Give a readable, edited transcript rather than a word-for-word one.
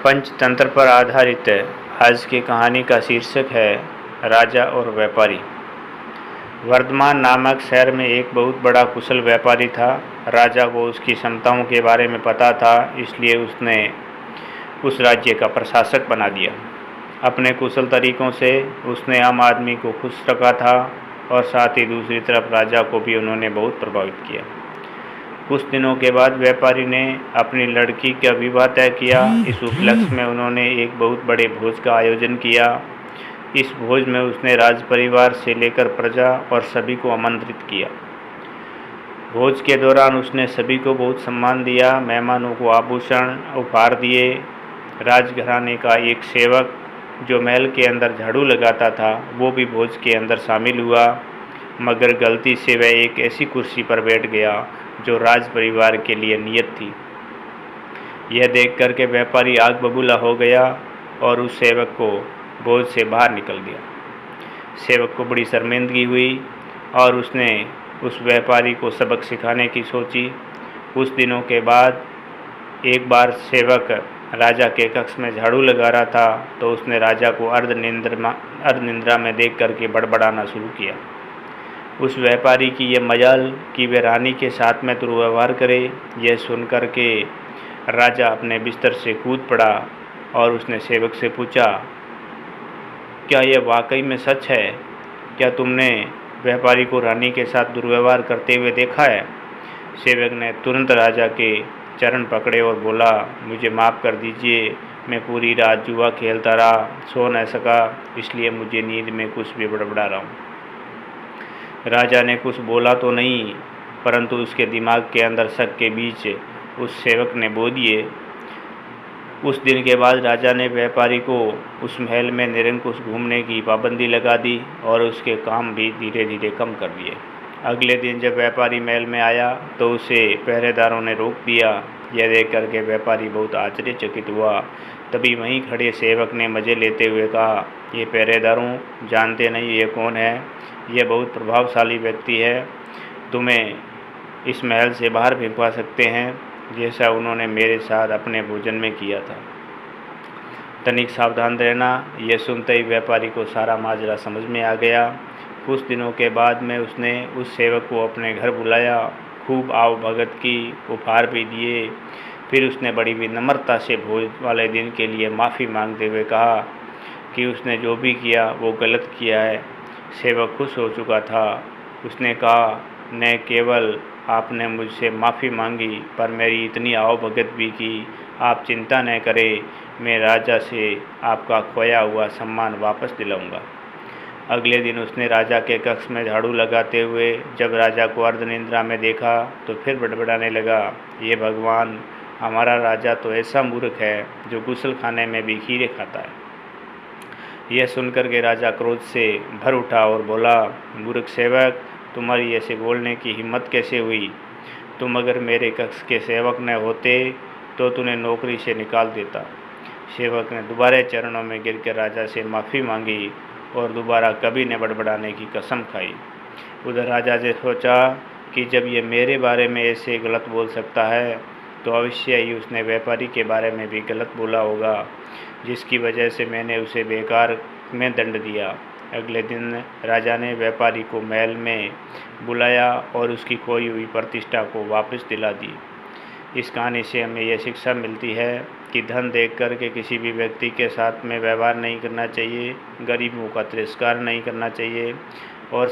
पंचतंत्र पर आधारित आज की कहानी का शीर्षक है राजा और व्यापारी। वर्धमान नामक शहर में एक बहुत बड़ा कुशल व्यापारी था। राजा को उसकी क्षमताओं के बारे में पता था, इसलिए उसने उस राज्य का प्रशासक बना दिया। अपने कुशल तरीकों से उसने आम आदमी को खुश रखा था और साथ ही दूसरी तरफ राजा को भी उन्होंने बहुत प्रभावित किया। कुछ दिनों के बाद व्यापारी ने अपनी लड़की का विवाह तय किया। इस उपलक्ष्य में उन्होंने एक बहुत बड़े भोज का आयोजन किया। इस भोज में उसने राज परिवार से लेकर प्रजा और सभी को आमंत्रित किया। भोज के दौरान उसने सभी को बहुत सम्मान दिया, मेहमानों को आभूषण उपहार दिए। राजघराने का एक सेवक जो महल के अंदर झाड़ू लगाता था, वो भी भोज के अंदर शामिल हुआ, मगर गलती से वह एक ऐसी कुर्सी पर बैठ गया जो राज परिवार के लिए नियत थी। यह देख कर के व्यापारी आग बबूला हो गया और उस सेवक को भोज से बाहर निकल दिया। सेवक को बड़ी शर्मिंदगी हुई और उसने उस व्यापारी को सबक सिखाने की सोची। कुछ दिनों के बाद एक बार सेवक राजा के कक्ष में झाड़ू लगा रहा था, तो उसने राजा को अर्धनिद्रा में देख करके बड़बड़ाना शुरू किया। उस व्यापारी की यह मजाल कि वह रानी के साथ में दुर्व्यवहार करे। यह सुनकर के राजा अपने बिस्तर से कूद पड़ा और उसने सेवक से पूछा, क्या यह वाकई में सच है? क्या तुमने व्यापारी को रानी के साथ दुर्व्यवहार करते हुए देखा है? सेवक ने तुरंत राजा के चरण पकड़े और बोला, मुझे माफ़ कर दीजिए, मैं पूरी रात जुआ खेलता रहा, सो न सका, इसलिए मुझे नींद में कुछ भी बड़बड़ा रहा हूँ। राजा ने कुछ बोला तो नहीं, परंतु उसके दिमाग के अंदर शक के बीच उस सेवक ने बो दिए। उस दिन के बाद राजा ने व्यापारी को उस महल में निरंकुश घूमने की पाबंदी लगा दी और उसके काम भी धीरे धीरे कम कर दिए। अगले दिन जब व्यापारी महल में आया तो उसे पहरेदारों ने रोक दिया। यह देख करके व्यापारी बहुत आश्चर्यचकित हुआ। तभी वहीं खड़े सेवक ने मज़े लेते हुए कहा, ये पहरेदारों, जानते नहीं ये कौन है? यह बहुत प्रभावशाली व्यक्ति है, तुम्हें इस महल से बाहर भिजवा सकते हैं, जैसा उन्होंने मेरे साथ अपने भोजन में किया था। तनिक सावधान रहना। यह सुनते ही व्यापारी को सारा माजरा समझ में आ गया। कुछ दिनों के बाद में उसने उस सेवक को अपने घर बुलाया, खूब आव भगत की, उपहार भी दिए। फिर उसने बड़ी विनम्रता से भोज वाले दिन के लिए माफ़ी मांगते हुए कहा कि उसने जो भी किया वो गलत किया है। सेवक खुश हो चुका था। उसने कहा, न केवल आपने मुझसे माफ़ी मांगी पर मेरी इतनी आवभगत भी की। आप चिंता न करें, मैं राजा से आपका खोया हुआ सम्मान वापस दिलाऊंगा। अगले दिन उसने राजा के कक्ष में झाड़ू लगाते हुए जब राजा को अर्धनिद्रा में देखा तो फिर बड़बड़ाने लगा, ये भगवान, हमारा राजा तो ऐसा मूर्ख है जो गुसल खाने में भी खीरे खाता है। यह सुनकर के राजा क्रोध से भर उठा और बोला, मूर्ख सेवक, तुम्हारी ऐसे बोलने की हिम्मत कैसे हुई? तुम अगर मेरे कक्ष के सेवक न होते तो तुम्हें नौकरी से निकाल देता। सेवक ने दोबारा चरणों में गिरकर राजा से माफ़ी मांगी और दोबारा कभी न बड़बड़ाने की कसम खाई। उधर राजा ने सोचा कि जब ये मेरे बारे में ऐसे गलत बोल सकता है तो अवश्य ही उसने व्यापारी के बारे में भी गलत बोला होगा, जिसकी वजह से मैंने उसे बेकार में दंड दिया। अगले दिन राजा ने व्यापारी को महल में बुलाया और उसकी खोई हुई प्रतिष्ठा को वापस दिला दी। इस कहानी से हमें यह शिक्षा मिलती है कि धन देख कर के किसी भी व्यक्ति के साथ में व्यवहार नहीं करना चाहिए, गरीबों का तिरस्कार नहीं करना चाहिए और